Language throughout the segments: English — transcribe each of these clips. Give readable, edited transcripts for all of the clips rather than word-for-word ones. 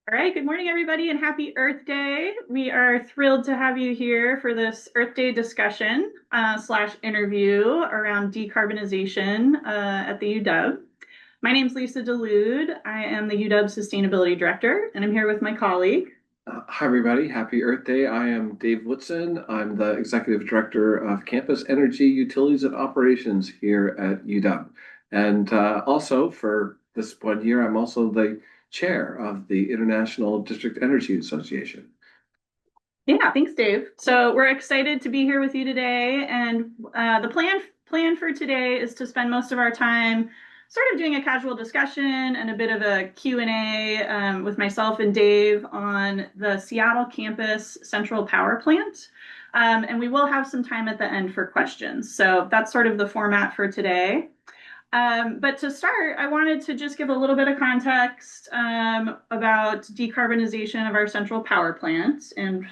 All right, good morning, everybody, and happy Earth Day. We are thrilled to have you here for this Earth Day discussion slash interview around decarbonization at the UW. My name is Lisa Dulude. I am the UW Sustainability Director, and I'm here with my colleague. Hi, everybody. Happy Earth Day. I am Dave Woodson. I'm the Executive Director of Campus Energy, Utilities, and Operations here at UW. And also for this 1 year, I'm also the Chair of the International District Energy Association. Yeah, thanks, Dave. So we're excited to be here with you today, and the plan for today is to spend most of our time sort of doing a casual discussion and a bit of a Q&A with myself and Dave on the Seattle campus central power plant. And we will have some time at the end for questions. So that's sort of the format for today. But to start, I wanted to just give a little bit of context about decarbonization of our central power plant. And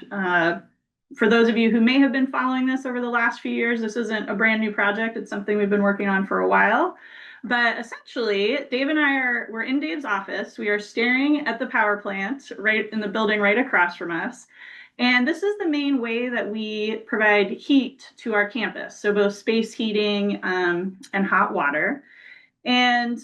for those of you who may have been following this over the last few years, this isn't a brand new project. It's something we've been working on for a while. But essentially, Dave and we're in Dave's office. We are staring at the power plant right in the building right across from us. And this is the main way that we provide heat to our campus. So both space heating and hot water. And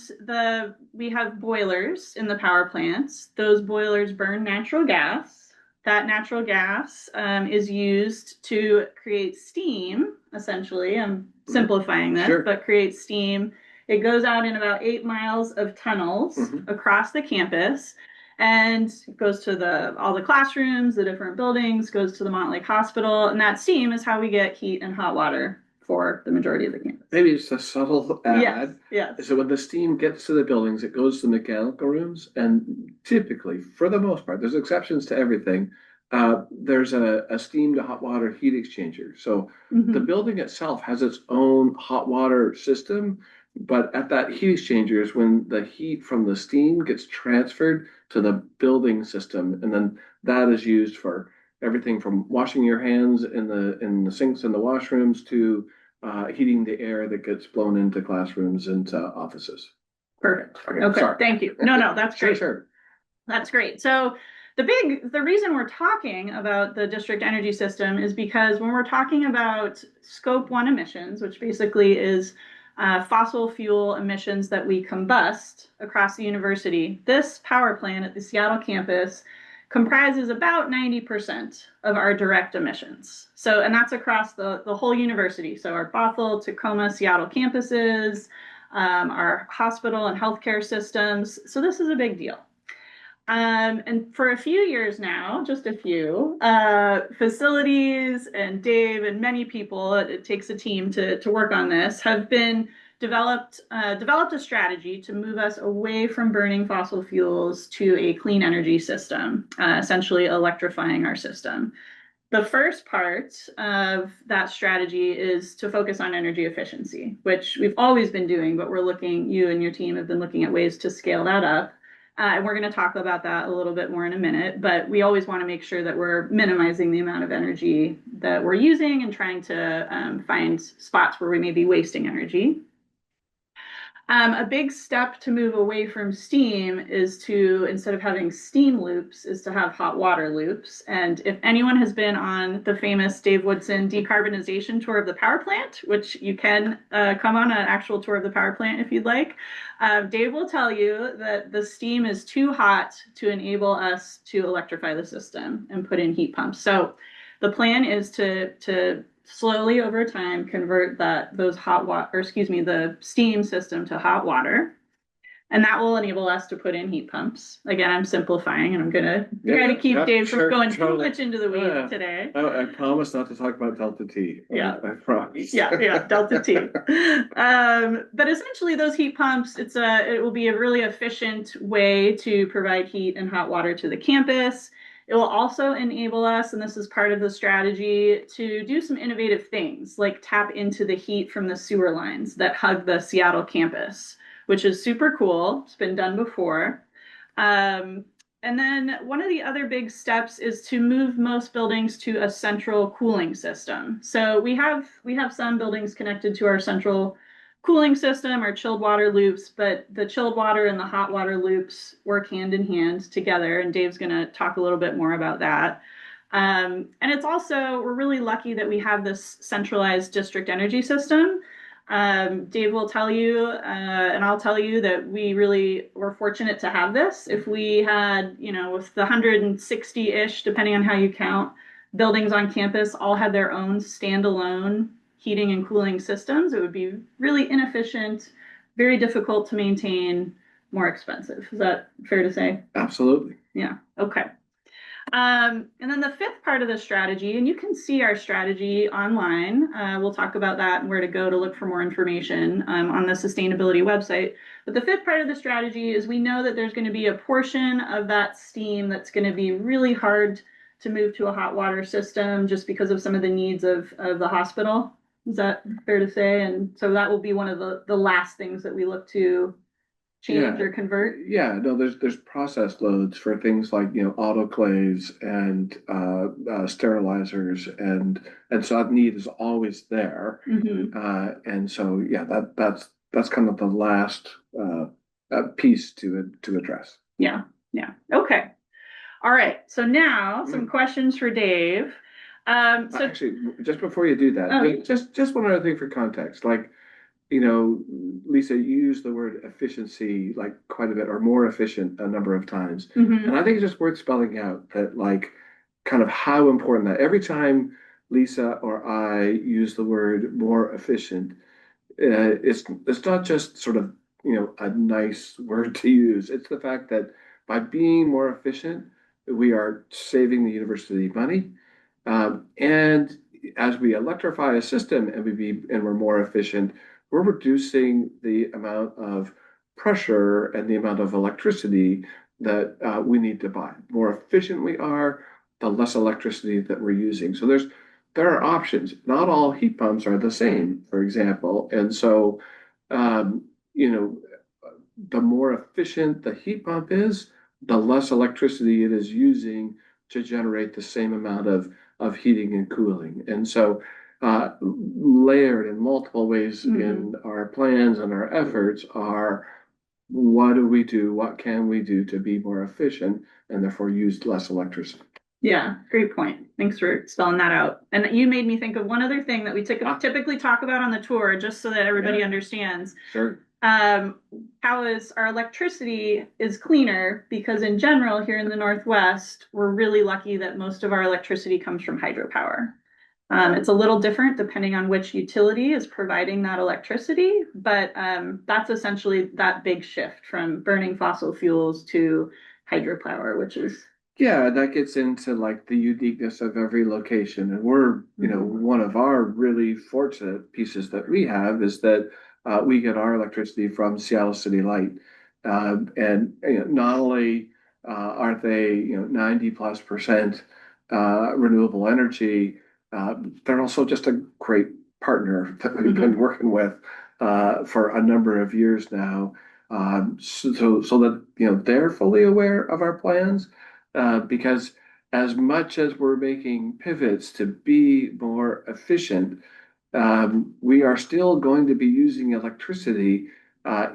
we have boilers in the power plants. Those boilers burn natural gas. That natural gas is used to create steam, essentially. I'm simplifying this, Sure. but create steam. It goes out in about 8 miles of tunnels across the campus and goes to all the classrooms, the different buildings, goes to the Montlake Hospital, and that steam is how we get heat and hot water for the majority of the campus. Maybe it's a subtle Yes, add. yes. So when the steam gets to the buildings, it goes to the mechanical rooms, and typically, for the most part, there's exceptions to everything. There's a steam to hot water heat exchanger. So the building itself has its own hot water system, but at that heat exchanger is when the heat from the steam gets transferred to the building system, and then that is used for everything from washing your hands in the sinks in the washrooms to heating the air that gets blown into classrooms and offices. Perfect. Okay, Okay, sorry. thank you. No, that's Sure, great. sure. That's great. So the reason we're talking about the district energy system is because when we're talking about scope one emissions, which basically is fossil fuel emissions that we combust across the university, this power plant at the Seattle campus comprises about 90% of our direct emissions. So, and that's across the whole university. So our Bothell, Tacoma, Seattle campuses, our hospital and healthcare systems. So this is a big deal. And for a few years now, just a few, facilities and Dave and many people, it takes a team to work on this, have been developed a strategy to move us away from burning fossil fuels to a clean energy system, essentially electrifying our system. The first part of that strategy is to focus on energy efficiency, which we've always been doing, but you and your team have been looking at ways to scale that up. And we're going to talk about that a little bit more in a minute, but we always want to make sure that we're minimizing the amount of energy that we're using and trying to find spots where we may be wasting energy. A big step to move away from steam is to, instead of having steam loops, is to have hot water loops. And if anyone has been on the famous Dave Woodson decarbonization tour of the power plant, which you can come on an actual tour of the power plant if you'd like, Dave will tell you that the steam is too hot to enable us to electrify the system and put in heat pumps. So the plan is to slowly over time convert the steam system to hot water. And that will enable us to put in heat pumps. Again, I'm simplifying and I'm gonna try to keep Dave from going too much into the weeds today. I promise not to talk about Delta T. Yeah. I promise. Yeah, Delta T. But essentially those heat pumps, it will be a really efficient way to provide heat and hot water to the campus. It will also enable us, and this is part of the strategy, to do some innovative things like tap into the heat from the sewer lines that hug the Seattle campus, which is super cool. It's been done before. And then one of the other big steps is to move most buildings to a central cooling system. So we have some buildings connected to our central cooling system are chilled water loops, but the chilled water and the hot water loops work hand in hand together. And Dave's going to talk a little bit more about that. And it's also, we're really lucky that we have this centralized district energy system. Dave will tell you, and I'll tell you that we really were fortunate to have this. If we had, with the 160-ish, depending on how you count, buildings on campus all had their own standalone heating and cooling systems, it would be really inefficient, very difficult to maintain, more expensive. Is that fair to say? Absolutely. Yeah. Okay. And then the fifth part of the strategy, and you can see our strategy online. We'll talk about that and where to go to look for more information on the sustainability website. But the fifth part of the strategy is we know that there's going to be a portion of that steam that's going to be really hard to move to a hot water system just because of some of the needs of the hospital. Is that fair to say? And so that will be one of the last things that we look to change Yeah. or convert. Yeah, no, there's process loads for things like, autoclaves and sterilizers, and so that need is always there. Mm-hmm. And so yeah, that's kind of the last piece to address. Yeah. Yeah. Okay. All right. So now some questions for Dave. So Actually, just before you do that, oh, just one other thing for context. Like, Lisa, you used the word efficiency like quite a bit, or more efficient a number of times. And mhm. I think it's just worth spelling out that, like, kind of how important that every time Lisa or I use the word more efficient, it's not just sort of, a nice word to use. It's the fact that by being more efficient, we are saving the university money. And as we electrify a system and we're more efficient, we're reducing the amount of pressure and the amount of electricity that we need to buy. The more efficient we are, the less electricity that we're using. So there are options. Not all heat pumps are the same, for example. And so, um, you know, the more efficient the heat pump is, the less electricity it is using to generate the same amount of heating and cooling. And so, layered in multiple ways in our plans and our efforts are, what do we do? What can we do to be more efficient and therefore use less electricity? Yeah, great point. Thanks for spelling that out. And you made me think of one other thing that we typically talk about on the tour, just so that everybody Yeah, understands. sure. How is our electricity is cleaner because in general here in the Northwest, we're really lucky that most of our electricity comes from hydropower. It's a little different depending on which utility is providing that electricity, but that's essentially that big shift from burning fossil fuels to hydropower, which is Yeah, that gets into like the uniqueness of every location. And we're, one of our really fortunate pieces that we have is that we get our electricity from Seattle City Light. And not only are they, 90+% renewable energy, they're also just a great partner that we've been working with for a number of years now. So that, they're fully aware of our plans because as much as we're making pivots to be more efficient, we are still going to be using electricity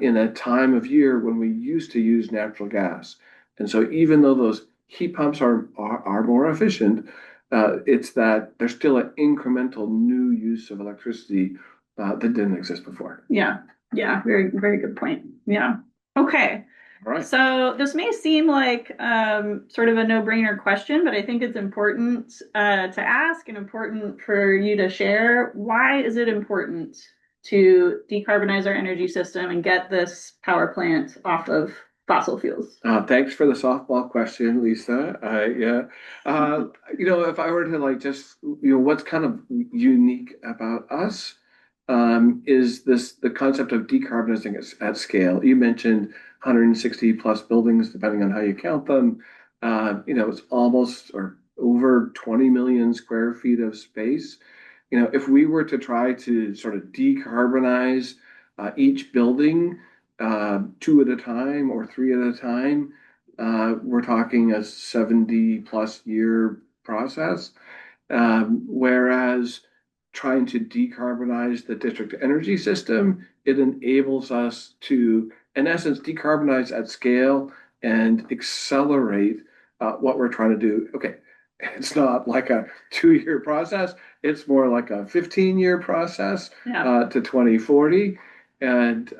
in a time of year when we used to use natural gas. And so even though those heat pumps are more efficient, it's that there's still an incremental new use of electricity that didn't exist before. yeah, yeah, very, very good point. Yeah. Okay. All right. So this may seem like sort of a no-brainer question, but I think it's important to ask and important for you to share. Why is it important to decarbonize our energy system and get this power plant off of fossil fuels? Thanks for the softball question, Lisa. Yeah, if I were to like just, what's kind of unique about us is the concept of decarbonizing at scale. You mentioned 160 plus buildings, depending on how you count them. It's almost or over 20 million square feet of space. If we were to try to sort of decarbonize each building two at a time or three at a time, we're talking a 70 plus year process. Whereas trying to decarbonize the district energy system it enables us to, in essence, decarbonize at scale and accelerate what we're trying to do. Okay, it's not like a 2 year process. It's more like a 15-year process Yeah. to 2040. And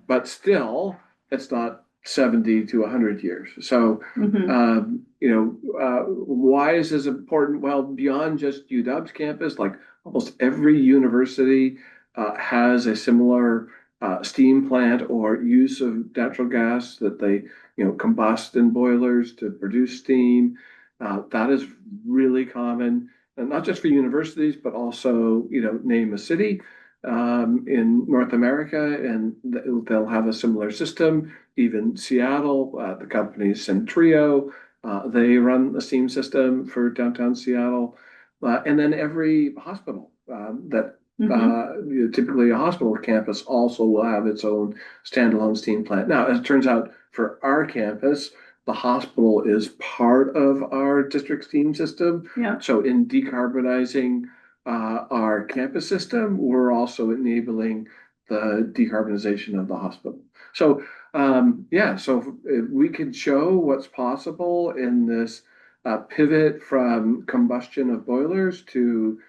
but still, it's not 70 to 100 years. So, Hmm. why is this important? Well, beyond just UW's campus, like almost every university has a similar steam plant or use of natural gas that they, combust in boilers to produce steam. That is really common, and not just for universities, but also, name a city in North America, and they'll have a similar system. Even Seattle, the company Centrio, they run a steam system for downtown Seattle. And then every hospital that Hmm. typically a hospital campus also will have its own standalone steam plant. Now, as it turns out, for our campus, the hospital is part of our district steam system. Yeah. So, in decarbonizing our campus system, we're also enabling the decarbonization of the hospital. So, yeah, so if we could show what's possible in this pivot from combustion of boilers to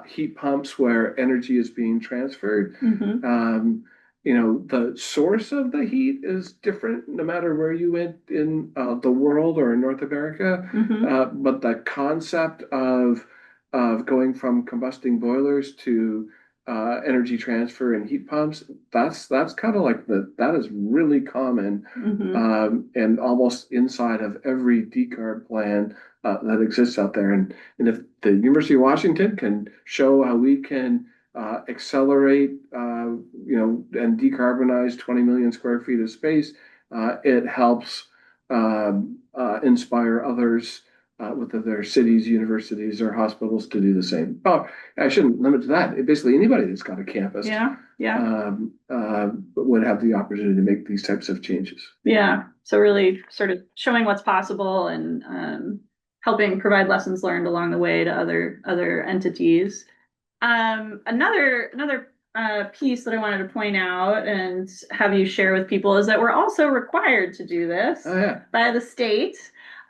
heat pumps where energy is being transferred. Hmm. Um, the source of the heat is different no matter where you went in the world or in North America. Hmm. But the concept of going from combusting boilers to energy transfer and heat pumps, that's kind of like that is really common Hmm. and almost inside of every decarb plan that exists out there. And if the University of Washington can show how we can accelerate, and decarbonize 20 million square feet of space, it helps inspire others, whether they're cities, universities, or hospitals, to do the same. Oh, I shouldn't limit to that. Basically, anybody that's got a campus Yeah. Yeah. would have the opportunity to make these types of changes. Yeah. So really sort of showing what's possible and helping provide lessons learned along the way to other entities. Another piece that I wanted to point out and have you share with people is that we're also required to do Oh this yeah. by the state,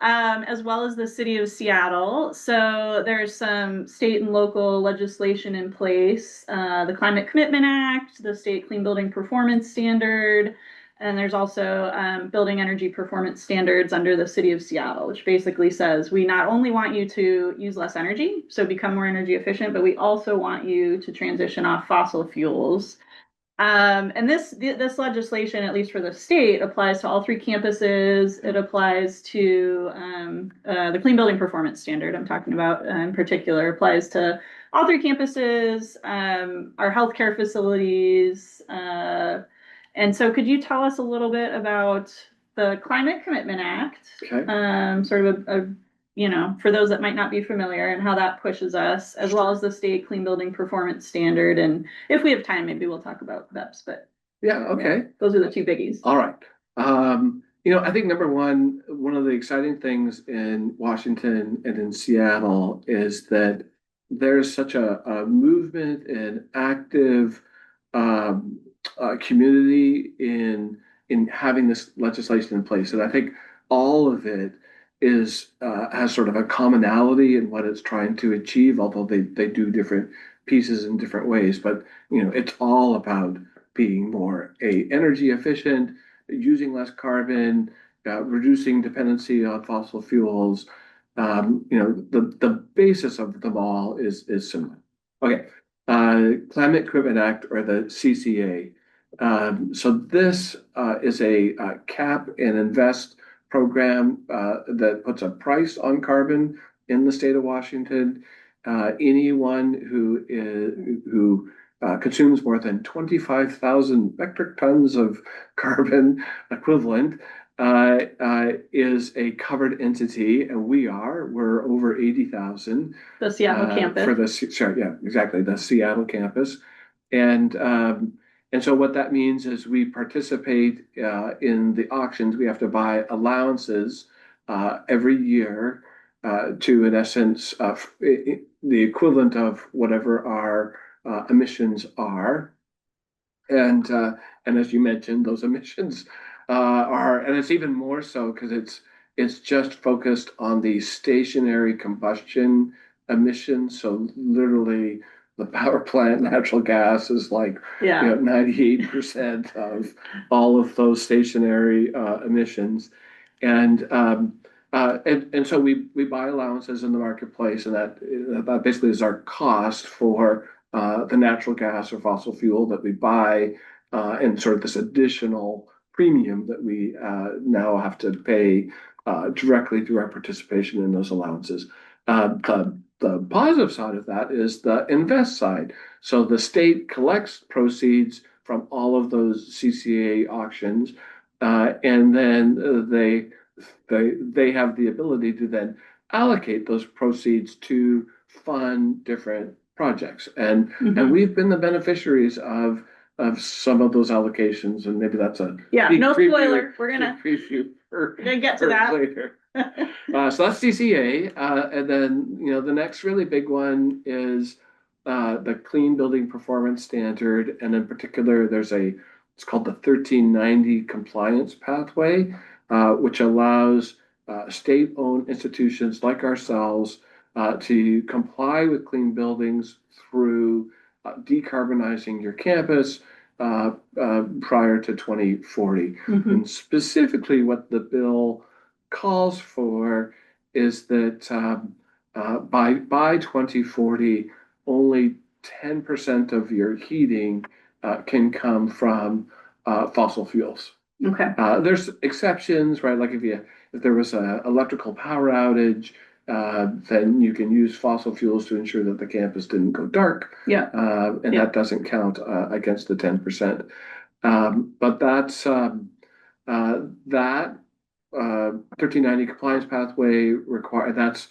as well as the city of Seattle. So there's some state and local legislation in place, the Climate Commitment Act, the State Clean Building Performance Standard, and there's also building energy performance standards under the city of Seattle, which basically says we not only want you to use less energy, so become more energy efficient, but we also want you to transition off fossil fuels. And this legislation, at least for the state, applies to all three campuses. It applies to the Clean Building Performance Standard I'm talking about in particular applies to all three campuses, our healthcare facilities. And so, could you tell us a little bit about the Climate Commitment Act, Okay. sort of for those that might not be familiar, and how that pushes us, as well as the state Clean Building Performance Standard, and if we have time, maybe we'll talk about BEPS, but Yeah. yeah, Okay. those are the two biggies. All right. I think number one of the exciting things in Washington and in Seattle is that there's such a movement and active um, community in having this legislation in place, and I think all of it is has sort of a commonality in what it's trying to achieve, although they do different pieces in different ways. But it's all about being more energy efficient, using less carbon, reducing dependency on fossil fuels. The basis of them all is similar. Okay, Climate Commitment Act, or the CCA. So this is a cap and invest program that puts a price on carbon in the state of Washington. Anyone who consumes more than 25,000 metric tons of carbon equivalent is a covered entity, and we're over 80,000 The Seattle for campus. sorry, yeah, exactly, the Seattle campus. And so what that means is we participate in the auctions. We have to buy allowances every year to, in essence, the equivalent of whatever our emissions are. And and as you mentioned, those emissions and it's even more so because it's just focused on the stationary combustion emissions. So literally, the power plant natural gas is like Yeah. 98% of all of those stationary emissions, and and so we buy allowances in the marketplace, and that basically is our cost for the natural gas or fossil fuel that we buy, and sort of this additional premium that we now have to pay directly through our participation in those allowances. The positive side of that is the invest side. So the state collects proceeds from all of those CCA auctions, and then they have the ability to then allocate those proceeds to fund different projects. And Hmm. we've been the beneficiaries of some of those allocations, and maybe that's a Yeah, big no preview, spoiler. We're gonna for, we're gonna get to for that. later. So that's CCA, and then the next really big one is the Clean Building Performance Standard, and in particular, it's called the 1390 compliance pathway, which allows state-owned institutions like ourselves to comply with clean buildings through decarbonizing your campus prior to 2040. Hmm. And specifically, what the bill calls for is that by 2040, only 10% of your heating can come from fossil fuels. Okay. There's exceptions, right? Like if there was an electrical power outage, then you can use fossil fuels to ensure that the campus didn't go dark, Yeah. and Yeah. that doesn't count against the 10%. But that 1390 compliance pathway require that's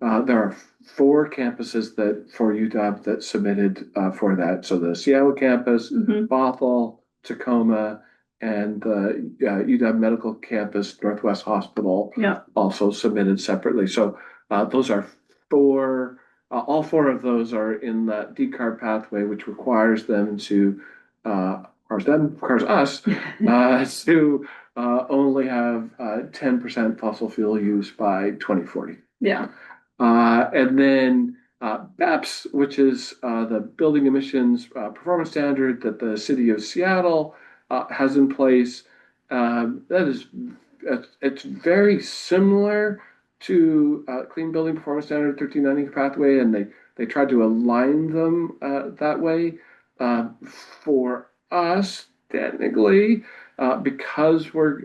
there are four campuses that for UW that submitted for that. So the Seattle campus, Hmm. Bothell, Tacoma, and the UW Medical Campus Northwest Hospital Yeah. also submitted separately. So those are four. All four of those are in that decarb pathway, which requires them to requires us to only have 10% fossil fuel use by 2040. Yeah. And then BEPS, which is the building emissions performance standard that the city of Seattle has in place. That is, it's very similar to Clean Building Performance Standard 1390 pathway, and they tried to align them that way. For us, technically, because we're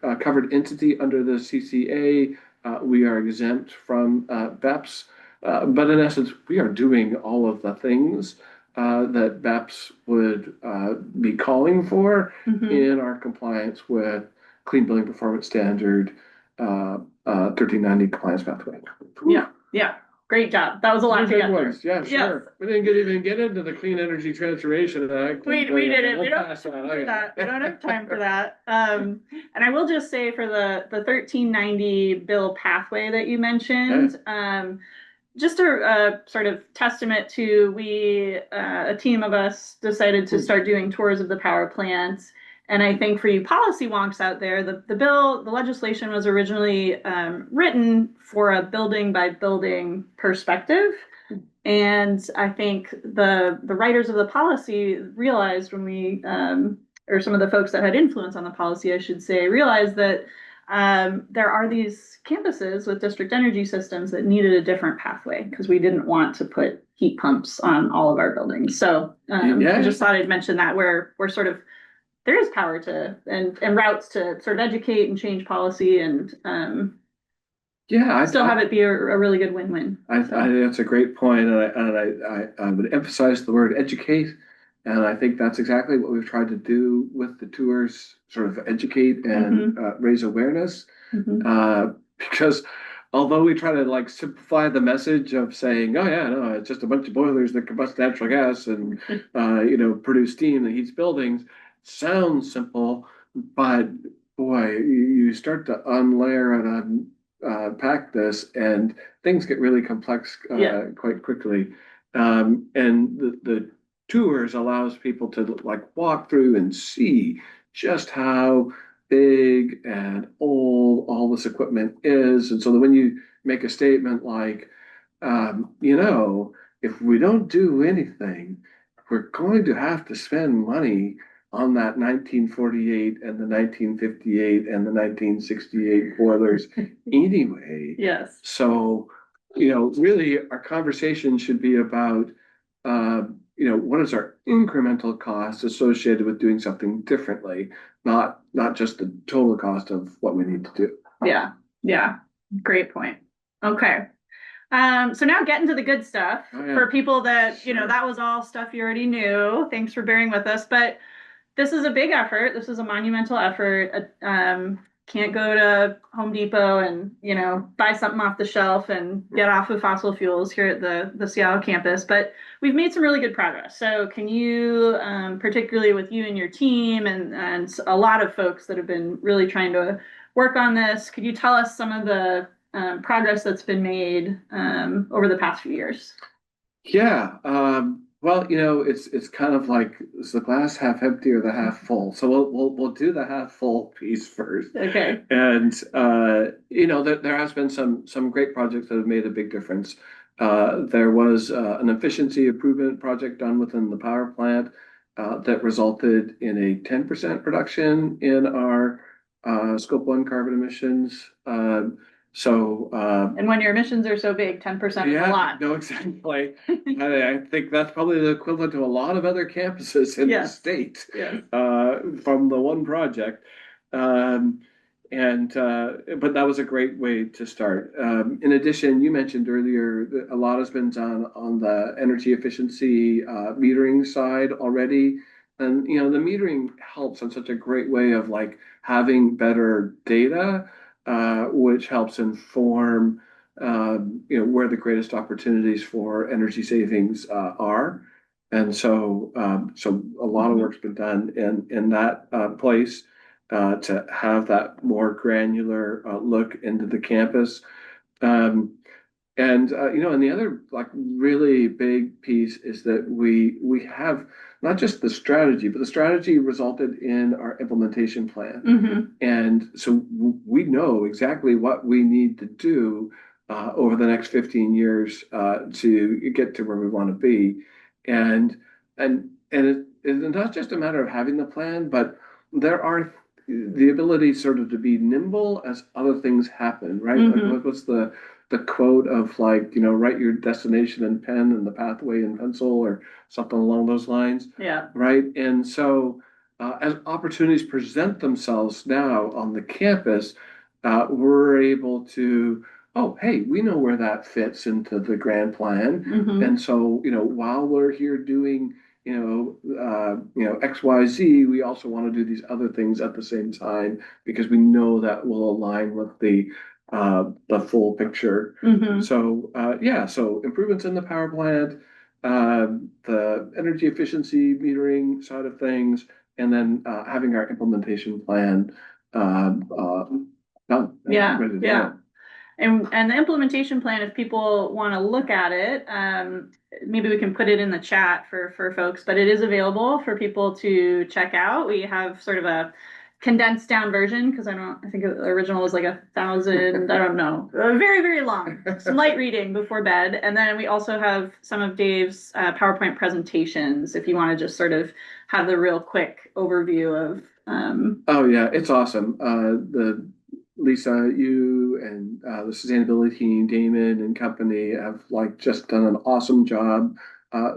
a covered entity under the CCA, we are exempt from BEPS. But in essence, we are doing all of the things that BEPS would be calling for Hmm. in our compliance with Clean Building Performance Standard 1390 compliance pathway. Yeah. Yeah. Great job. That was a lot Three to big get through. ones. Yeah, Yes. sure. We didn't even get into the Clean Energy Transformation Act. We did it. We We'll don't pass have that. time for Okay. that. We don't have time for that. And I will just say for the 1390 bill pathway that you Yeah. mentioned, just a sort of testament to a team of us decided to start doing tours of the power plants. And I think for you policy wonks out there, the legislation was originally written for a building by building perspective. And I think the writers of the policy realized when or some of the folks that had influence on the policy, I should say, realized that there are these campuses with district energy systems that needed a different pathway because we didn't want to put heat pumps on all of our buildings. So I Yeah. just thought I'd mention that where we're sort of there is power to and routes to sort of educate and change policy and Yeah. still have it be a really good win-win. I So, think that's a great point, I would emphasize the word educate, and I think that's exactly what we've tried to do with the tours, sort of educate and mhm, raise awareness. mhm. Because although we try to like simplify the message of saying, oh yeah, no, it's just a bunch of boilers that combust natural gas and produce steam that heats buildings, sounds simple, but boy, you start to unlayer and unpack this, and things get really complex Yeah. quite quickly. And the tours allows people to like walk through and see just how big and old all this equipment is. And so that when you make a statement like, you know, if we don't do anything, we're going to have to spend money on that 1948 and the 1958 and the 1968 boilers anyway. Yes. So, really our conversation should be about, what is our incremental cost associated with doing something differently, not just the total cost of what we need to do. Yeah. Yeah. Great point. Okay. So now getting to the good stuff Oh, yeah. for people that, Sure. that was all stuff you already knew. Thanks for bearing with us. But this is a big effort. This is a monumental effort. Can't go to Home Depot and, buy something off the shelf and get off of fossil fuels here at the Seattle campus. But we've made some really good progress. So can you, particularly with you and your team and a lot of folks that have been really trying to work on this, could you tell us some of the progress that's been made over the past few years? Yeah. Well, it's kind of like, is the glass half empty or the half full? So we'll do the half full piece first. Okay. And there has been some great projects that have made a big difference. There was an efficiency improvement project done within the power plant that resulted in a 10% reduction in our scope one carbon emissions. And when your emissions are so big, 10% is a Yeah, lot. no, exactly. I think that's probably the equivalent to a lot of other campuses in the Yes. state Yes. from the one project. Um, but that was a great way to start. In addition, you mentioned earlier that a lot has been done on the energy efficiency metering side already. And the metering helps in such a great way of like having better data, which helps inform where the greatest opportunities for energy savings are. And so a lot of work's been done in that place to have that more granular look into the campus. Um, and the other like really big piece is that we have not just the strategy, but the strategy resulted in our implementation plan. Mm-hmm. And so we know exactly what we need to do over the next 15 years to get to where we want to be. And it's not just a matter of having the plan, but there are the ability sort of to be nimble as other things happen, right? Mm-hmm. Like what's the quote of like, write your destination in pen and the pathway in pencil or something along those lines. Yeah. Right. And so as opportunities present themselves now on the campus, we're able to, oh, hey, we know where that fits into the grand plan. Mm-hmm. And so, while we're here doing, XYZ, we also want to do these other things at the same time because we know that will align with the full picture. Mm-hmm. So yeah, so improvements in the power plant, the energy efficiency metering side of things, and then having our implementation plan done. Yeah. Ready to Yeah. go. And the implementation plan, if people want to look at it, maybe we can put it in the chat for folks, but it is available for people to check out. We have sort of a condensed down version because I think the original was like 1,000, I don't know, very, very long. Some light reading before bed. And then we also have some of Dave's PowerPoint presentations if you want to just sort of have the real quick overview of. Oh yeah, it's awesome. The Lisa, you and the sustainability team, Damon and company have like just done an awesome job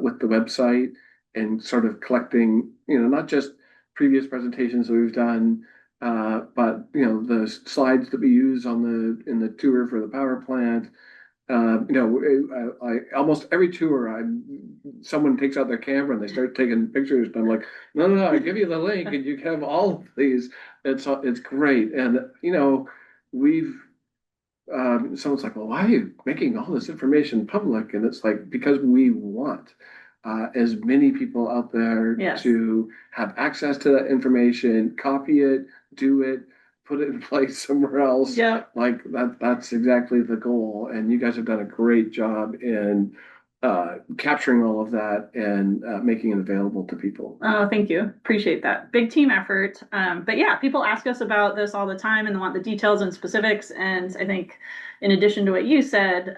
with the website and sort of collecting, not just previous presentations that we've done, but the slides that we use in the tour for the power plant. I almost every tour, someone takes out their camera and they start taking pictures, and I'm like, no, I give you the link and you can have all of these. It's great, and we've someone's like, well, why are you making all this information public? And it's like because we want as many people out there Yes. to have access to that information, copy it, do it, put it in place somewhere else. Yeah. Like that's exactly the goal. And you guys have done a great job in capturing all of that and making it available to people. Oh, thank you. Appreciate that. Big team effort. But yeah, people ask us about this all the time and they want the details and specifics. And I think in addition to what you said,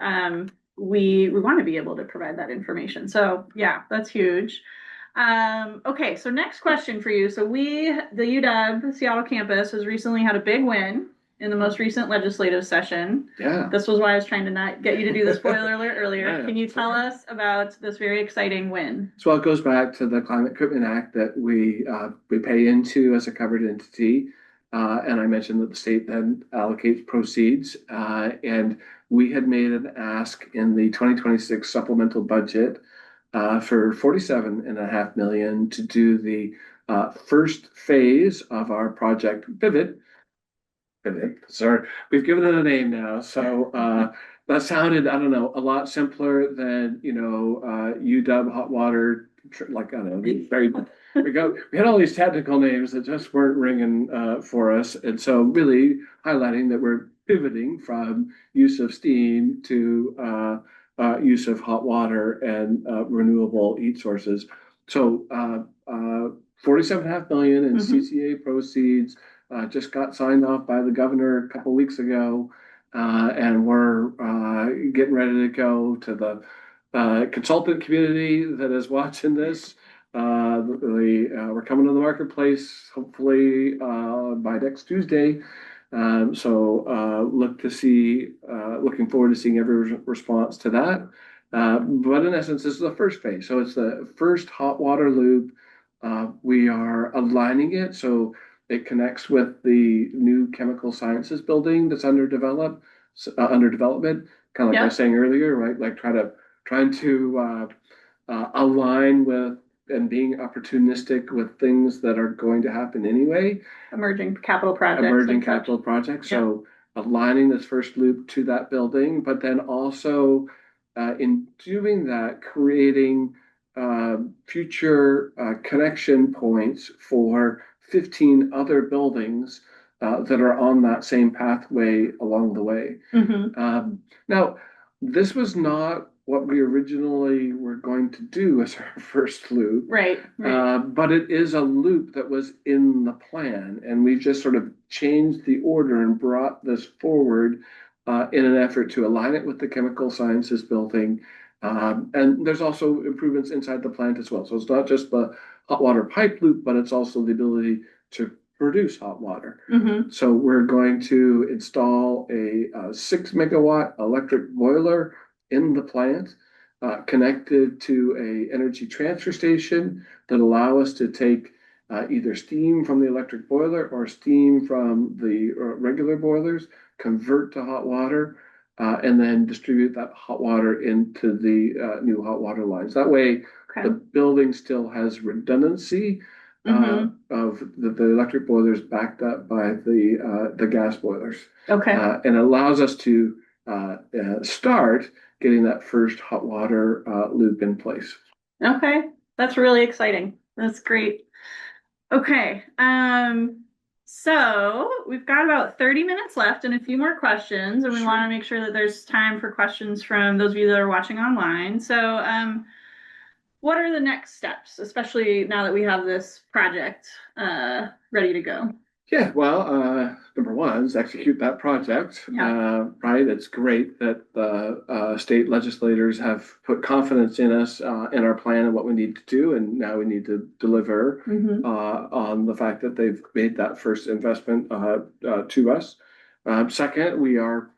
we want to be able to provide that information. So yeah, that's huge. Okay, so next question for you. So the UW Seattle campus has recently had a big win in the most recent legislative session. Yeah. This was why I was trying to not get you to do the spoiler alert earlier. Yeah. Can you tell us about this very exciting win? So it goes back to the Climate Commitment Act that we pay into as a covered entity. And I mentioned that the state then allocates proceeds. And we had made an ask in the 2026 supplemental budget for 47.5 million to do the first phase of our project Pivot. Sorry, we've given it a name now. So that sounded, I don't know, a lot simpler than, UW hot water, like, I don't know, we had all these technical names that just weren't ringing for us. And so really highlighting that we're pivoting from use of steam to use of hot water and renewable heat sources. So 47.5 million in CCA proceeds just got signed off by the governor a couple weeks ago, and we're getting ready to go to the consultant community that is watching this. We're coming to the marketplace hopefully by next Tuesday. So looking forward to seeing every response to that. But in essence, this is the first phase. So it's the first hot water loop. We are aligning it so it connects with the new chemical sciences building that's under development, kind of like I was saying earlier, right? Like trying to align with and being opportunistic with things that are going to happen anyway. Emerging capital projects. So aligning this first loop to that building, but then also in doing that, creating future connection points for 15 other buildings that are on that same pathway along the way. Now, this was not what we originally were going to do as our first loop. Right. But it is a loop that was in the plan, and we just sort of changed the order and brought this forward in an effort to align it with the chemical sciences building. And there's also improvements inside the plant as well. So it's not just the hot water pipe loop, but it's also the ability to produce hot water. So we're going to install a 6 megawatt electric boiler in the plant, connected to a energy transfer station that allow us to take either steam from the electric boiler or steam from the regular boilers, convert to hot water, and then distribute that hot water into the new hot water lines. That way, the building still has redundancy of the electric boilers backed up by the gas boilers. And allows us to start getting that first hot water loop in place. Okay, that's really exciting. That's great. Okay, so we've got about 30 minutes left and a few more questions, and we want to make sure that there's time for questions from those of you that are watching online. So, what are the next steps, especially now that we have this project ready to go? Yeah, well, number one is execute that project. Right? It's great that the state legislators have put confidence in us, in our plan and what we need to do, and now we need to deliver on the fact that they've made that first investment to us. Second, we're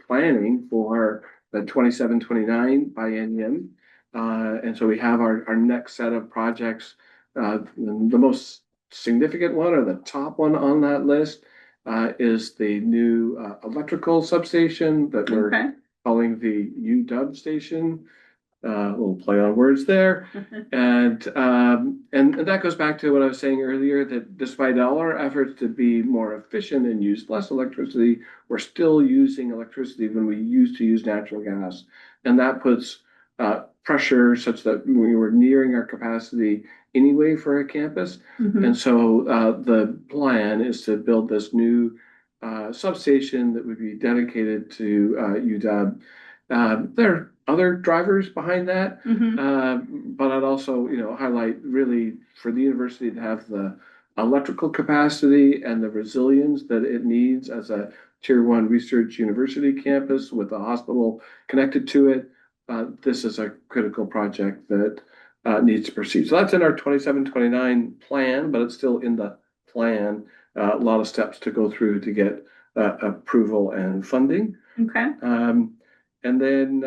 planning for the 27-29 biennium, and so we have our next set of projects. The most significant one or the top one on that list is the new electrical substation that we're calling the UW station. A little play on words there. And that goes back to what I was saying earlier, that despite all our efforts to be more efficient and use less electricity, we're still using electricity when we used to use natural gas. And that puts pressure such that we were nearing our capacity anyway for our campus. And so the plan is to build this new substation that would be dedicated to UW. They're other drivers behind that. Hmm. But I'd also, highlight really for the university to have the electrical capacity and the resilience that it needs as a tier one research university campus with a hospital connected to it. This is a critical project that needs to proceed. So that's in our 27-29 plan, but it's still in the plan. A lot of steps to go through to get approval and funding. Okay. And then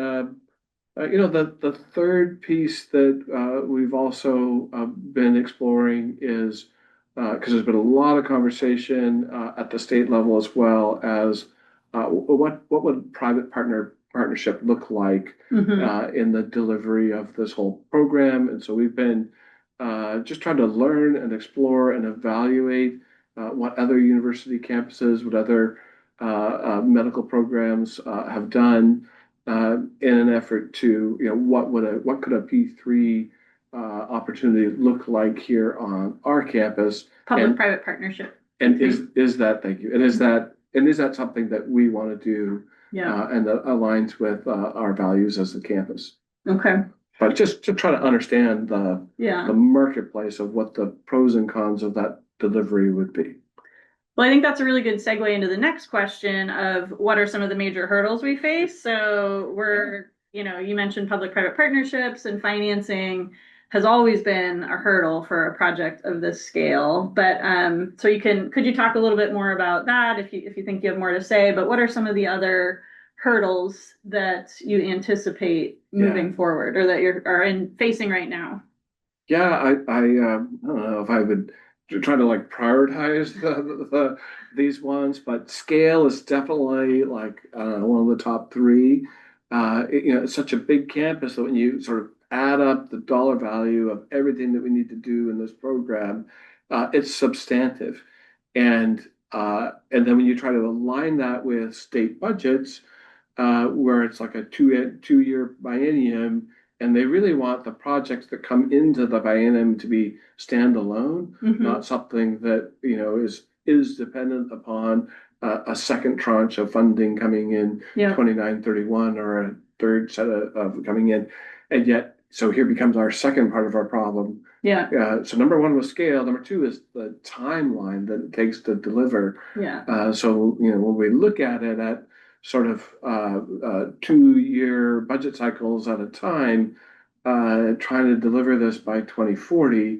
the third piece that we've also been exploring is because there's been a lot of conversation at the state level as well as what would private partnership look like Hmm. in the delivery of this whole program. And so we've been just trying to learn and explore and evaluate what other university campuses, what other medical programs have done in an effort to, what could a P3 opportunity look like here on our campus? Public-private partnership. And is that, thank you, and is that something that we want to do Yeah. and that aligns with our values as the campus? Okay. But just to try to understand the Yeah. marketplace of what the pros and cons of that delivery would be. Well, I think that's a really good segue into the next question of what are some of the major hurdles we face. So you mentioned public-private partnerships and financing has always been a hurdle for a project of this scale. But so could you talk a little bit more about that if you think you have more to say? But what are some of the other hurdles that you anticipate moving forward or that you're facing right now? Yeah, I don't know if I would try to like prioritize these ones, but scale is definitely like one of the top three. It's such a big campus that when you sort of add up the dollar value of everything that we need to do in this program, it's substantive. And then when you try to align that with state budgets, where it's like a two-year biennium, and they really want the projects that come into the biennium to be standalone, not something that is dependent upon a second tranche of funding coming in 29-31 or a third set of coming in. And yet, so here becomes our second part of our problem. Yeah. So number one was scale. Number two is the timeline that it takes to deliver. Yeah. So when we look at it at sort of 2-year budget cycles at a time, trying to deliver this by 2040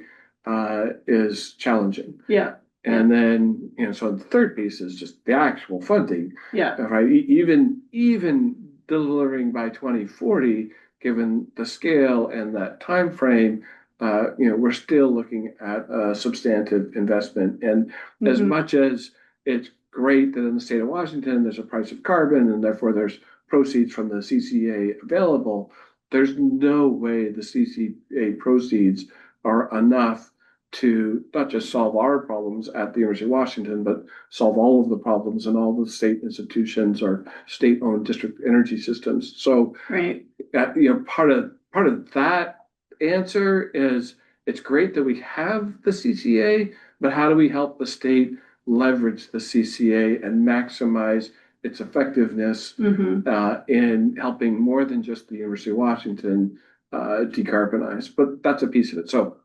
is challenging. Yeah. And then, so the third piece is just the actual funding. Yeah. Right. Even delivering by 2040, given the scale and that time frame, we're still looking at a substantive investment. And as much as it's great that in the state of Washington, there's a price of carbon and therefore there's proceeds from the CCA available, there's no way the CCA proceeds are enough to not just solve our problems at the University of Washington, but solve all of the problems in all the state institutions or state-owned district energy systems. So, right. Part of that answer is it's great that we have the CCA, but how do we help the state leverage the CCA and maximize its effectiveness in helping more than just the University of Washington decarbonize? But that's a piece of it. So,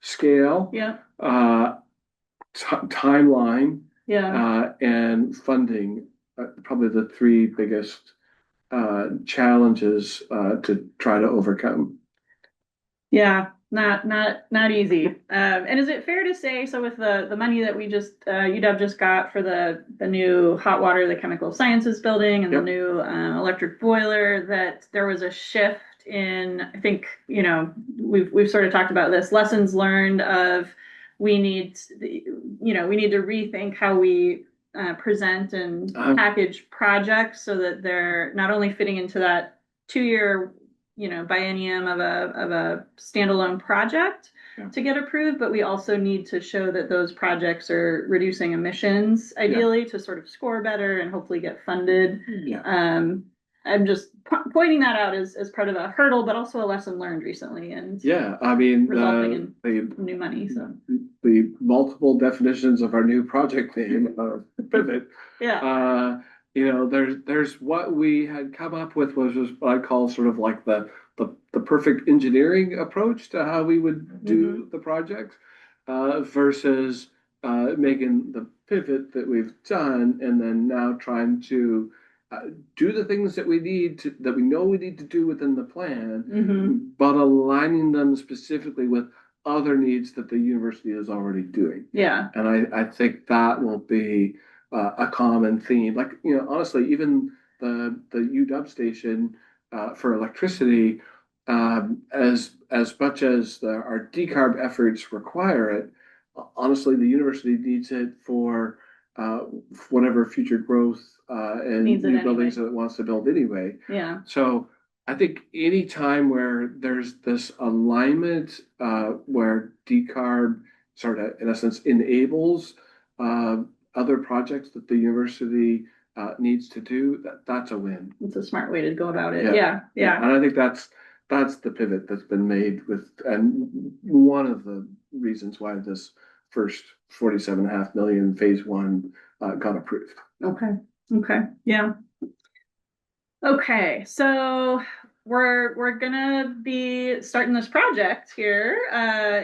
scale, timeline, and funding, probably the three biggest challenges to try to overcome. Yeah, not easy. And is it fair to say, so with the money that we UW just got for the new hot water, the chemical sciences building and the new electric boiler, that there was a shift in, I think, we've sort of talked about this, lessons learned of we need to rethink how we present and package projects so that they're not only fitting into that 2-year biennium of a standalone project to get approved, but we also need to show that those projects are reducing emissions, ideally, to sort of score better and hopefully get funded. I'm just pointing that out as part of a hurdle, but also a lesson learned recently, and I mean, resulting in new money. So the multiple definitions of our new project name pivot. there's what we had come up with was what I call sort of like the perfect engineering approach to how we would Hmm. do the project, versus making the pivot that we've done and then now trying to do the things that we know we need to do within the plan, Hmm. but aligning them specifically with other needs that the university is already doing. Yeah. And I think that will be a common theme. Like, honestly, even the UW station for electricity, as much as our decarb efforts require it, honestly, the university needs it for uh, whatever future growth and Needs it new buildings anyway. that it wants to build anyway. Yeah. So I think any time where there's this alignment where decarb sort of, in a sense, enables uh, other projects that the university needs to do, that's a win. It's a smart way to go about it. Yeah, Yeah. yeah, Yeah. and I think that's the pivot that's been made with, and one of the reasons why this first 47.5 million phase one got approved. Okay. Okay. Yeah. Okay. So we're gonna be starting this project here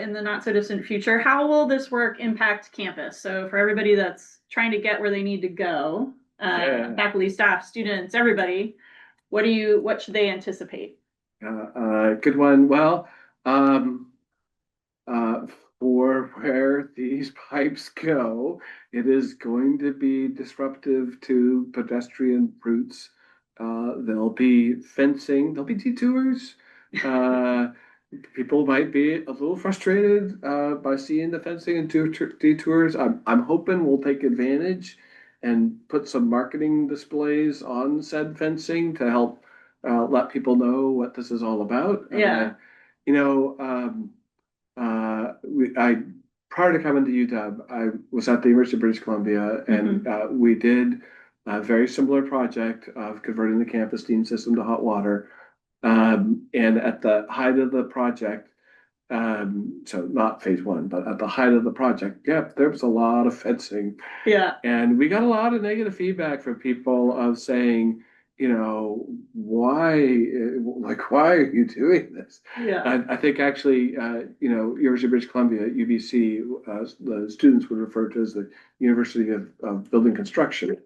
in the not so distant future. How will this work impact campus? So for everybody that's trying to get where they need to go, Yeah. faculty, staff, students, everybody, what should they anticipate? Good one. Well, um, uh, for where these pipes go, it is going to be disruptive to pedestrian routes. There'll be fencing, there'll be detours. Uh, People might be a little frustrated by seeing the fencing and detours. I'm hoping we'll take advantage and put some marketing displays on said fencing to help let people know what this is all about. Yeah. You know, I prior to coming to UW, I was at the University of British Columbia, and Hmm. we did a very similar project of converting the campus steam system to hot water. And at the height of the project, so not phase one, but at the height of the project, yeah, there was a lot of fencing, Yeah. and we got a lot of negative feedback from people of saying, why, why are you doing this? Yeah. I think actually, University of British Columbia, UBC, the students would refer to as the University of Building Construction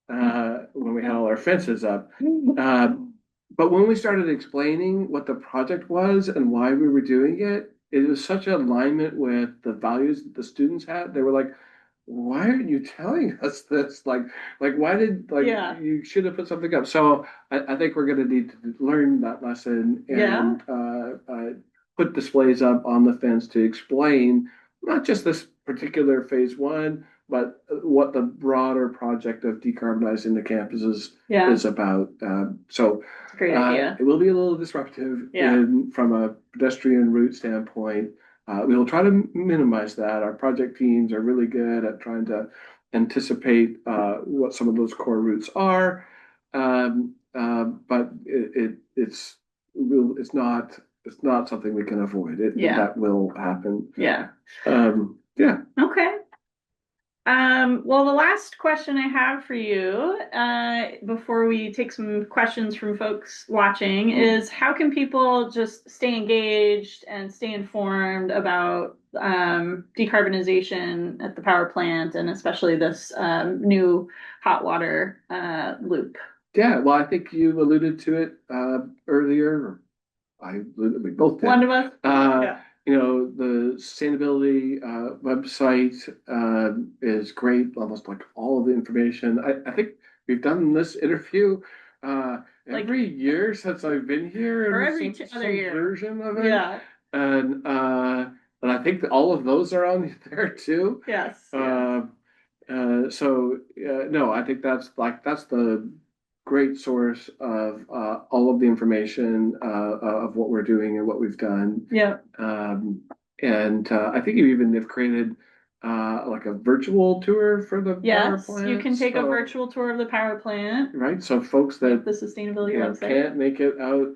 when we had all our fences up. But when we started explaining what the project was and why we were doing it, it was such alignment with the values that the students had. They were like, why aren't you telling us this? Like why did like Yeah. you should have put something up? So I think we're going to need to learn that lesson Yeah. and put displays up on the fence to explain not just this particular phase one, but what the broader project of decarbonizing the campuses Yeah. is about. So It's a great idea. it will be a little disruptive Yeah. from a pedestrian route standpoint. We will try to minimize that. Our project teams are really good at trying to anticipate what some of those core routes are, but it's not something we can avoid. Yeah. That will happen. Yeah. Yeah. Okay. Well, the last question I have for you, before we take some questions from folks watching, is how can people just stay engaged and stay informed about decarbonization at the power plant and especially this new hot water loop? Yeah. Well, I think you alluded to it earlier. We both One did. of us? Uh, Yeah. the sustainability website is great, almost like all of the information. I think we've done this interview Like, every year since I've been here or and every other some year. version of it. Yeah. And I think that all of those are on there too. Yes. Yeah. Uh, no, I think that's the great source of all of the information of what we're doing and what we've done. Yeah. And I think you even have created like a virtual tour for the power Yes, you plant. can take a So, virtual tour of the power plant. right, so folks Yep, that the sustainability website. can't make it out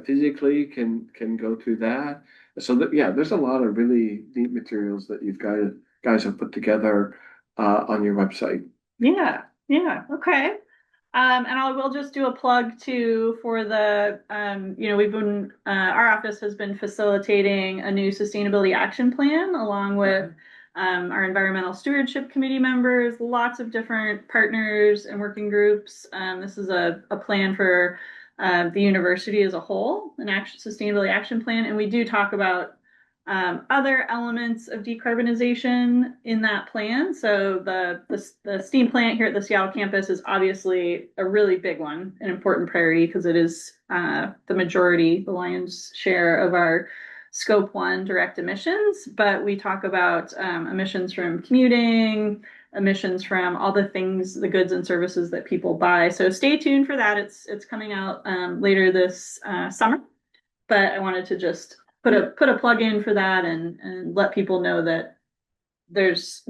physically can go through that. So that yeah, there's a lot of really neat materials that you've guys have put together on your website. Yeah, yeah, okay. And I will just do a plug too for the, our office has been facilitating a new sustainability action plan along with our environmental stewardship committee members, lots of different partners and working groups. This is a plan for the university as a whole, an sustainability action plan. And we do talk about other elements of decarbonization in that plan. So the steam plant here at the Seattle campus is obviously a really big one, an important priority because it is the majority, the lion's share of our scope one direct emissions. But we talk about emissions from commuting, emissions from all the things, the goods and services that people buy. So stay tuned for that. It's coming out later this summer. But I wanted to just put a plug in for that and let people know that there's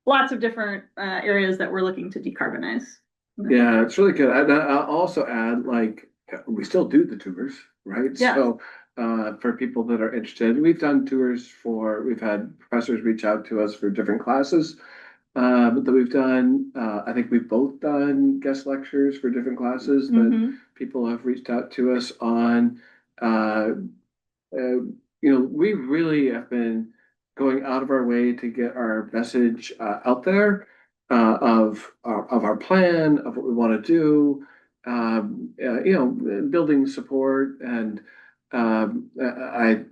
lots of different areas that we're looking to decarbonize. Yeah, it's really good. I'll also add, like, we still do the tours, right? Yeah. So, for people that are interested, we've had professors reach out to us for different classes that we've done. I think we've both done guest lectures for different classes that people have reached out to us on. Uh, we really have been going out of our way to get our message out there of our plan, of what we want to do, building support. And I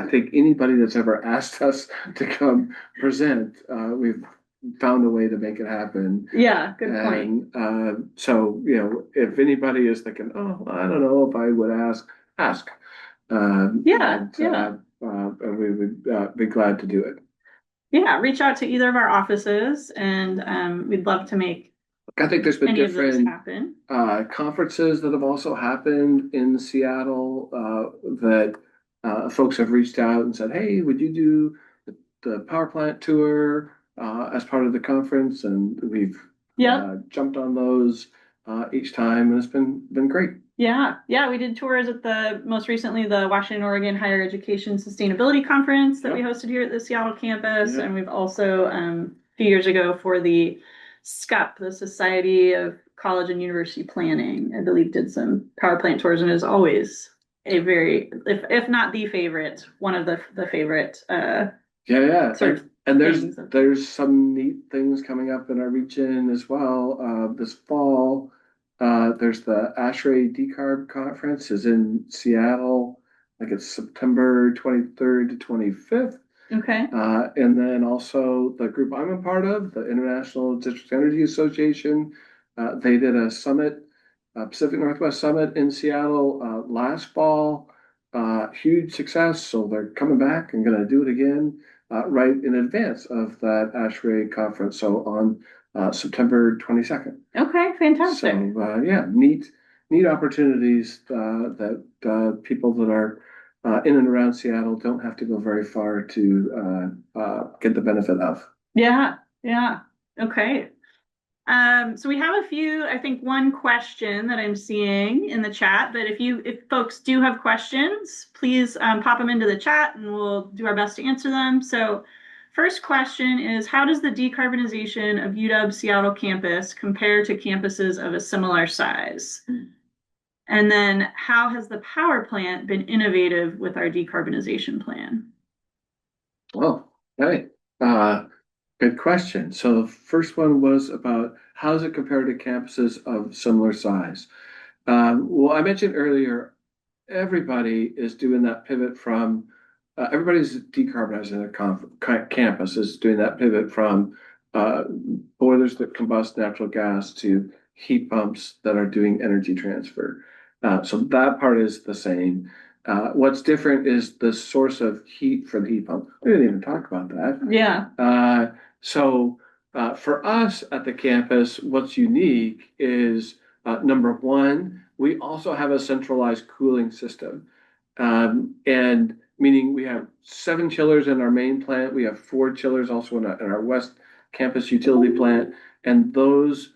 think anybody that's ever asked us to come present, we've found a way to make it happen. Yeah, good point. So, if anybody is thinking, oh, I don't know if I would ask. Yeah, And we would be glad to do it. Yeah, reach out to either of our offices and we'd love to make I think there's been any of those different happen. Conferences that have also happened in Seattle that folks have reached out and said, hey, would you do the power plant tour as part of the conference? And we've jumped on those each time, and it's been great. Yeah, we did tours at most recently the Washington, Oregon Higher Education Sustainability Conference that we hosted here at the Seattle campus. And we've also, a few years ago for the SCUP, the Society of College and University Planning, I believe did some power plant tours, and is always a very, if not the favorite, one of the favorite sort of and there's some neat things coming up in our region as well. This fall, there's the ASHRAE Decarb Conference is in Seattle. I think it's September 23rd to 25th. Okay. And then also the group I'm a part of, the International District Energy Association, they did a summit, Pacific Northwest Summit in Seattle last fall. Huge success. So they're coming back and going to do it again right in advance of that ASHRAE conference. So on September 22nd. Okay, fantastic. So neat opportunities that people that are in and around Seattle don't have to go very far to get the benefit of. Yeah. Okay. So we have I think one question that I'm seeing in the chat, but if folks do have questions, please pop them into the chat and we'll do our best to answer them. So first question is, how does the decarbonization of UW Seattle campus compare to campuses of a similar size? And then how has the power plant been innovative with our decarbonization plan? Oh, okay. Good question. So the first one was about how does it compare to campuses of similar size? Well, I mentioned earlier, everybody is doing that pivot from, everybody's decarbonizing their campus is doing that pivot from boilers that combust natural gas to heat pumps that are doing energy transfer. So that part is the same. What's different is the source of heat for the heat pump. We didn't even talk about that. Yeah. So for us at the campus, what's unique is number one, we also have a centralized cooling system. And meaning we have 7 chillers in our main plant. We have 4 chillers also in our West Campus utility plant. And those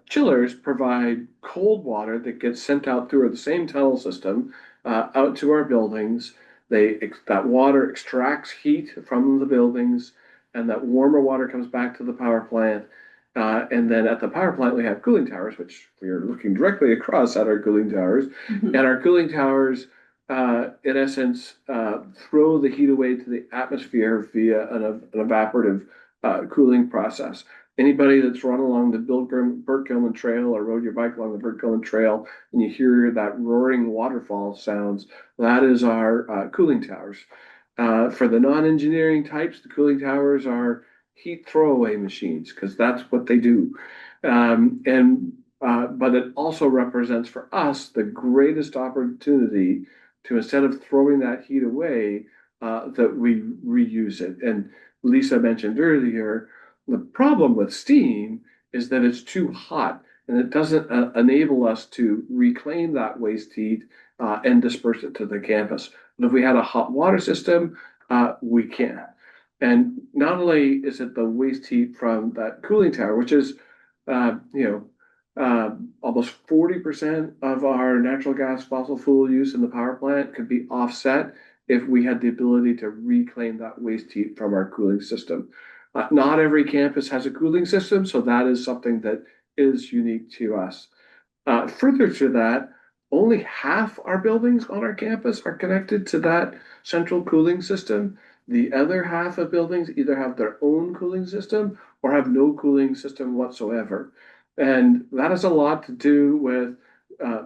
chillers provide cold water that gets sent out through the same tunnel system out to our buildings. That water extracts heat from the buildings, and that warmer water comes back to the power plant. And then at the power plant, we have cooling towers, which we are looking directly across at our cooling towers. Mhm. And our cooling towers, in essence, throw the heat away to the atmosphere via an evaporative cooling process. Anybody that's run along the Burt Gilman Trail or rode your bike along the Burt Gilman Trail and you hear that roaring waterfall sounds, that is our cooling towers. For the non-engineering types, the cooling towers are heat throwaway machines because that's what they do. And but it also represents for us the greatest opportunity to, instead of throwing that heat away, that we reuse it. And Lisa mentioned earlier, the problem with steam is that it's too hot and it doesn't enable us to reclaim that waste heat and disperse it to the campus. But if we had a hot water system, we can. And not only is it the waste heat from that cooling tower, which is, almost 40% of our natural gas fossil fuel use in the power plant could be offset if we had the ability to reclaim that waste heat from our cooling system. Not every campus has a cooling system, so that is something that is unique to us. Further to that, only half our buildings on our campus are connected to that central cooling system. The other half of buildings either have their own cooling system or have no cooling system whatsoever. And that has a lot to do with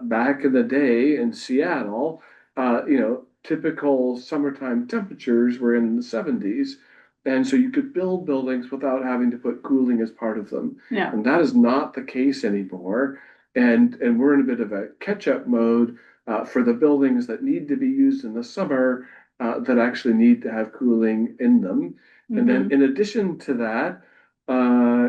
back in the day in Seattle, typical summertime temperatures were in the 70s. And so you could build buildings without having to put cooling as part of them. Yeah. And that is not the case anymore. And we're in a bit of a catch-up mode for the buildings that need to be used in the summer that actually need to have cooling in them. And then in addition to that,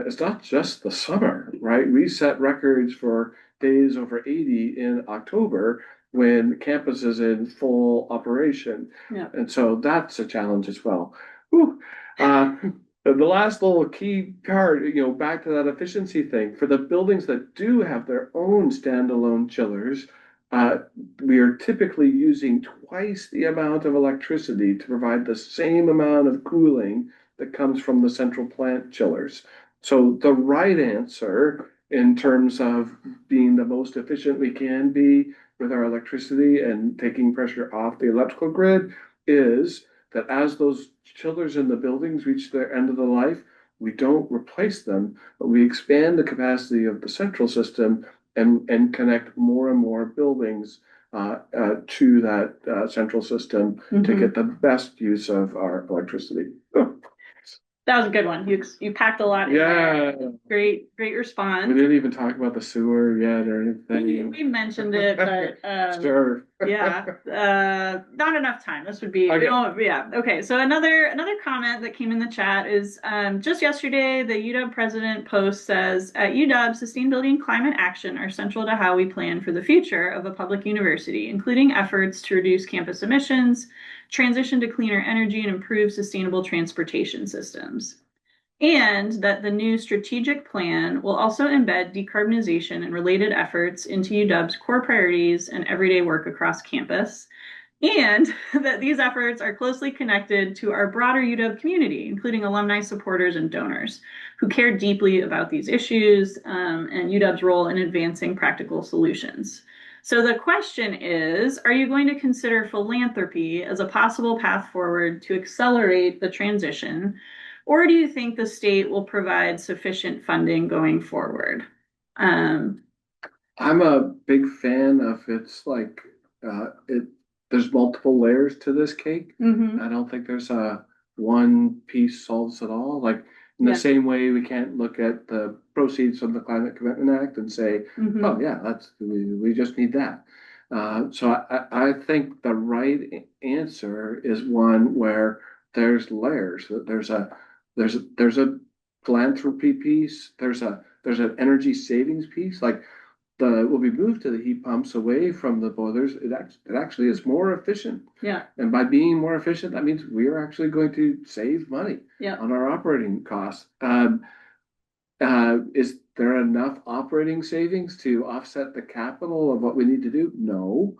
it's not just the summer, right? We set records for days over 80 in October when campus is in full operation. Yeah. And so that's a challenge as well. Whew. The last little key part, back to that efficiency thing, for the buildings that do have their own standalone chillers, uh, we are typically using twice the amount of electricity to provide the same amount of cooling that comes from the central plant chillers. So the right answer in terms of being the most efficient we can be with our electricity and taking pressure off the electrical grid is that as those chillers in the buildings reach their end of the life, we don't replace them, but we expand the capacity of the central system and connect more and more buildings to that central system to get the best use of our electricity. That was a good one. You packed a lot in Yeah. there. Great We response. didn't even talk about the sewer yet or anything. We mentioned it, but Sure. yeah, not enough time. This would be Okay. yeah. Okay, so another comment that came in the chat is just yesterday the UW president post says at UW sustainability and climate action are central to how we plan for the future of a public university, including efforts to reduce campus emissions, transition to cleaner energy, and improve sustainable transportation systems. And that the new strategic plan will also embed decarbonization and related efforts into UW's core priorities and everyday work across campus. And that these efforts are closely connected to our broader UW community, including alumni supporters and donors who care deeply about these issues and UW's role in advancing practical solutions. So the question is, are you going to consider philanthropy as a possible path forward to accelerate the transition? Or do you think the state will provide sufficient funding going forward? I'm a big fan of there's multiple layers to this cake. I don't think there's a one piece solves it all. Like in the same way, we can't look at the proceeds from the Climate Commitment Act and say, oh yeah, we just need that. So I think the right answer is one where there's layers. There's a philanthropy piece. There's an energy savings piece. Like when we move to the heat pumps away from the boilers, it actually is more efficient. Yeah. And by being more efficient, that means we are actually going to save money Yeah. on our operating costs. Is there enough operating savings to offset the capital of what we need to do? No.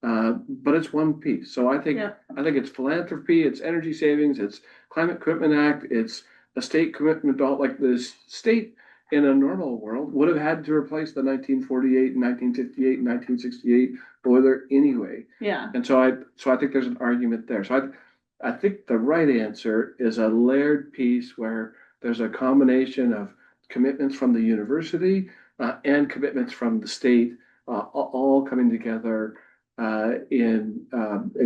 But it's one piece. So I think it's philanthropy, it's energy savings, it's Climate Commitment Act, it's a state commitment. Like the state in a normal world would have had to replace the 1948 and 1958 and 1968 boiler anyway. Yeah. And so I think there's an argument there. So I think the right answer is a layered piece where there's a combination of commitments from the university and commitments from the state, all coming together in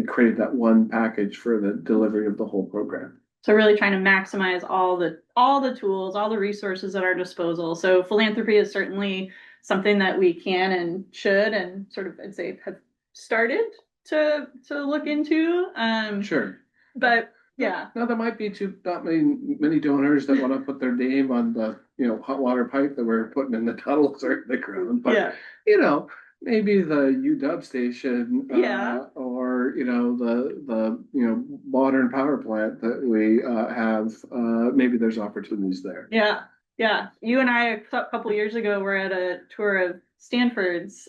creating that one package for the delivery of the whole program. So really trying to maximize all the tools, all the resources at our disposal. So philanthropy is certainly something that we can and should and sort of I'd say have started to look into. Sure. But yeah. Now there might be not many donors that want to put their name on the hot water pipe that we're putting in the tunnels or the ground, but Yeah. Maybe the UW station, Yeah. or the modern power plant that we have. Maybe there's opportunities there. Yeah. Yeah. You and I a couple years ago were at a tour of Stanford's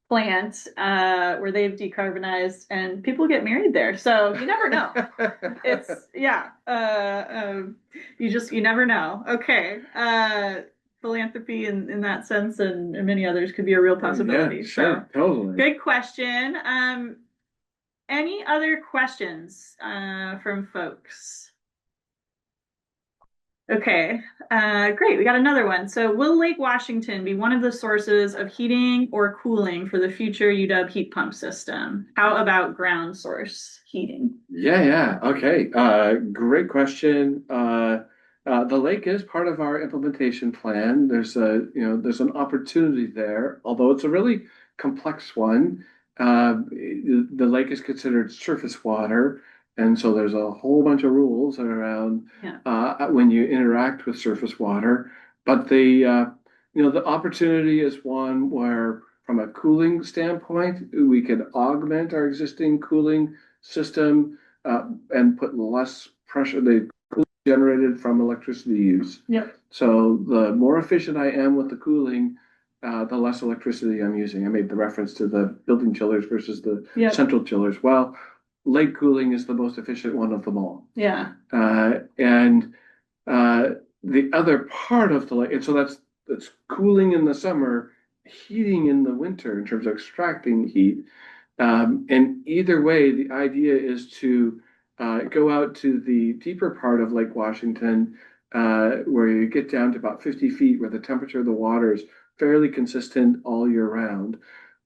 plant where they've decarbonized and people get married there. So you never know. It's yeah. You never know. Okay. Philanthropy in that sense and many others could be a real possibility. Yeah, sure, so totally. good question. Any other questions from folks? Okay, great. We got another one. So, will Lake Washington be one of the sources of heating or cooling for the future UW heat pump system? How about ground source heating? Yeah. Okay. Great question. The lake is part of our implementation plan. There's an opportunity there, although it's a really complex one. The lake is considered surface water, and so there's a whole bunch of rules around when you interact with surface water. But the opportunity is one where, from a cooling standpoint, we could augment our existing cooling system and put less pressure. The generated from electricity use. Yep. So the more efficient I am with the cooling, the less electricity I'm using. I made the reference to the building chillers versus the central chillers. Well, lake cooling is the most efficient one of them all. Yeah. And the other part of the lake, and so that's cooling in the summer, heating in the winter in terms of extracting heat. And either way, the idea is to go out to the deeper part of Lake Washington, where you get down to about 50 feet, where the temperature of the water is fairly consistent all year round.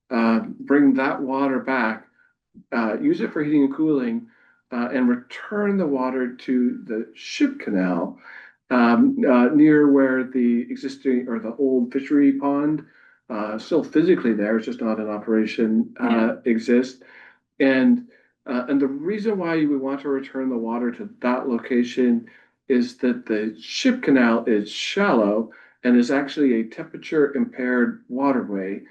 Bring that water back, use it for heating and cooling, and return the water to the ship canal near where the existing or the old fishery pond, still physically there, it's just not in operation, exists. And the reason why we want to return the water to that location is that the ship canal is shallow and is actually a temperature impaired waterway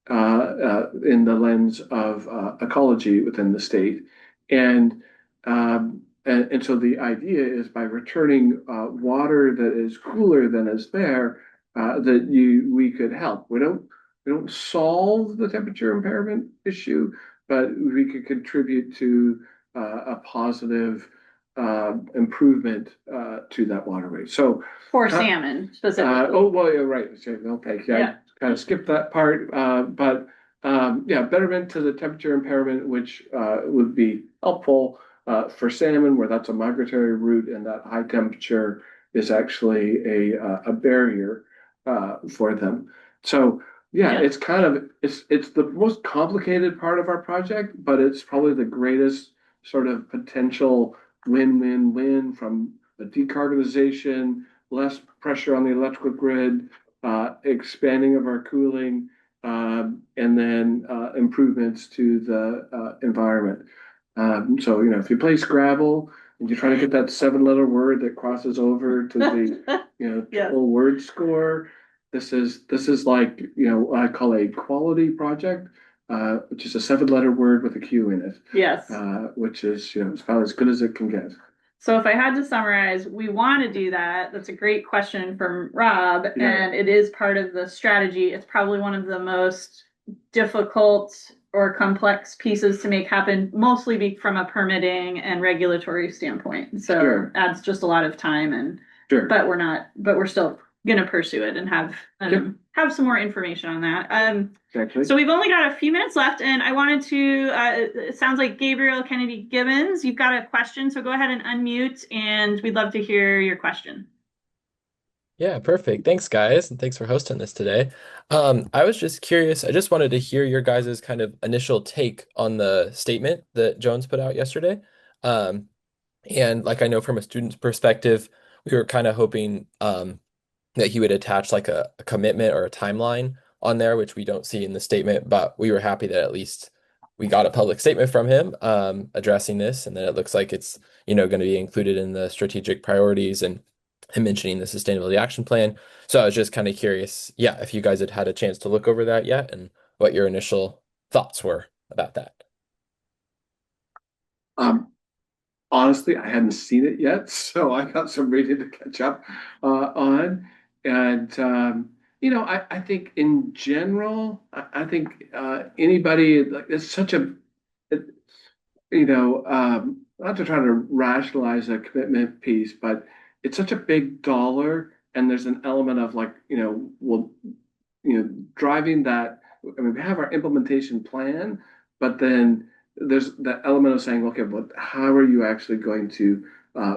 in the lens of ecology within the state. And so the idea is by returning water that is cooler than is there, we could help. We don't solve the temperature impairment issue, but we could contribute to a positive improvement to that waterway. So for salmon specifically. Oh, well, you're right. Okay, I kind of skipped that part, but betterment to the temperature impairment, which would be helpful for salmon, where that's a migratory route, and that high temperature is actually a barrier for them. So. Yeah, it's the most complicated part of our project, but it's probably the greatest sort of potential win-win-win from the decarbonization, less pressure on the electrical grid, expanding of our cooling, and then improvements to the environment. So, if you play Scrabble and you're trying to get that 7-letter word that crosses over to the total word score, this is like what I call a quality project, which is a 7-letter word with a Q in it. Yes. Which is it's about as good as it can get. So if I had to summarize, we want to do that. That's a great question from Rob, and it is part of the strategy. It's probably one of the most difficult or complex pieces to make happen, mostly from a permitting and regulatory standpoint. So adds just a lot of time but we're still going to pursue it and Yep, have some more information on that. exactly. So we've only got a few minutes left, and I wanted to. It sounds like Gabriel Kennedy Gibbons, you've got a question, so go ahead and unmute, and we'd love to hear your question. Yeah, perfect. Thanks, guys, and thanks for hosting this today. I was just curious. I just wanted to hear your guys' kind of initial take on the statement that Jones put out yesterday. Um, and like I know from a student's perspective, we were kind of hoping that he would attach like a commitment or a timeline on there, which we don't see in the statement, but we were happy that at least we got a public statement from him addressing this, and that it looks like it's, going to be included in the strategic priorities and him mentioning the sustainability action plan. So I was just kind of curious, yeah, if you guys had had a chance to look over that yet and what your initial thoughts were about that. Um, Honestly, I hadn't seen it yet, so I got some reading to catch up on. And I think in general, I think anybody like it's such a it, not to try to rationalize a commitment piece, but it's such a big dollar, and there's an element of like, well, driving that. I mean, we have our implementation plan, but then there's that element of saying, okay, but how are you actually going to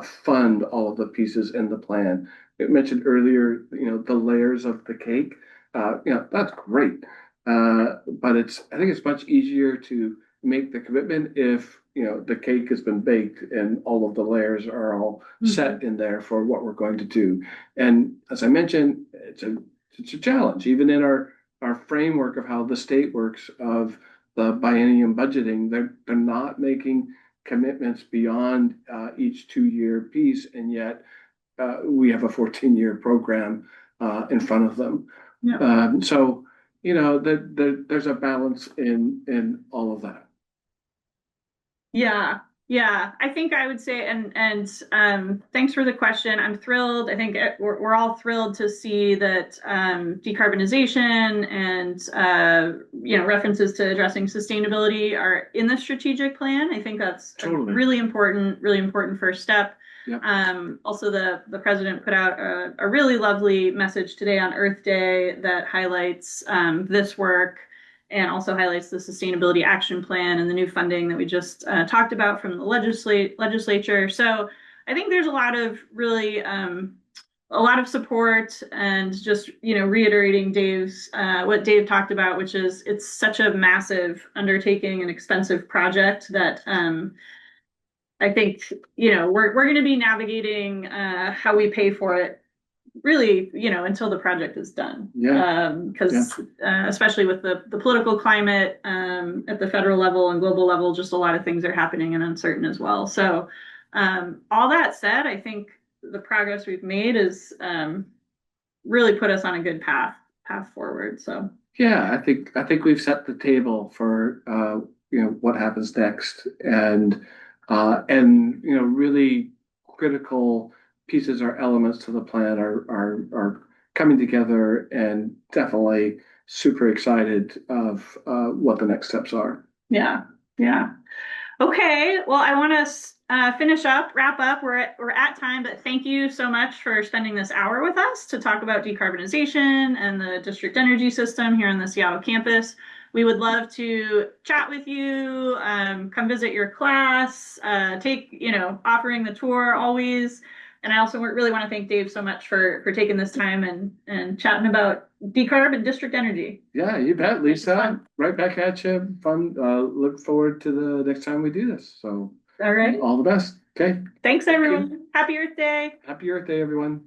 fund all of the pieces in the plan? It mentioned earlier, the layers of the cake. That's great, but I think it's much easier to make the commitment if the cake has been baked and all of the layers are all set in there for what we're going to do. And as I mentioned, it's a challenge, even in our framework of how the state works of the biennium budgeting. They're not making commitments beyond each 2 year piece, and yet we have a 14-year program in front of them. Yeah. So there's a balance in all of that. Yeah, yeah. I think I would say, and thanks for the question. I'm thrilled. I think we're all thrilled to see that decarbonization and references to addressing sustainability are in the strategic plan. I think that's Totally. a really important first step. Yep. Also, the president put out a really lovely message today on Earth Day that highlights this work and also highlights the Sustainability Action Plan and the new funding that we just talked about from the legislature. So I think there's a lot of really a lot of support and just reiterating Dave's what Dave talked about, which is it's such a massive undertaking and expensive project that I think we're going to be navigating how we pay for it really, until the project is done. Yeah. Because especially with the political climate at the federal level and global level, just a lot of things are happening and uncertain as well. So all that said, I think the progress we've made is really put us on a good path forward. So Yeah, I think we've set the table for what happens next, and really critical pieces or elements to the plan are coming together, and definitely super excited of what the next steps are. yeah, yeah. Okay, well, I want to wrap up. We're at time, but thank you so much for spending this hour with us to talk about decarbonization and the district energy system here on the Seattle campus. We would love to chat with you, come visit your class, offering the tour always. And I also really want to thank Dave so much for taking this time and chatting about decarb and district energy. Yeah, you bet, Lisa. Right back at you. Fun. Look forward to the next time we do this. So, All right. all the best. Okay. Thanks, everyone. Happy Earth Day. Happy Earth Day, everyone.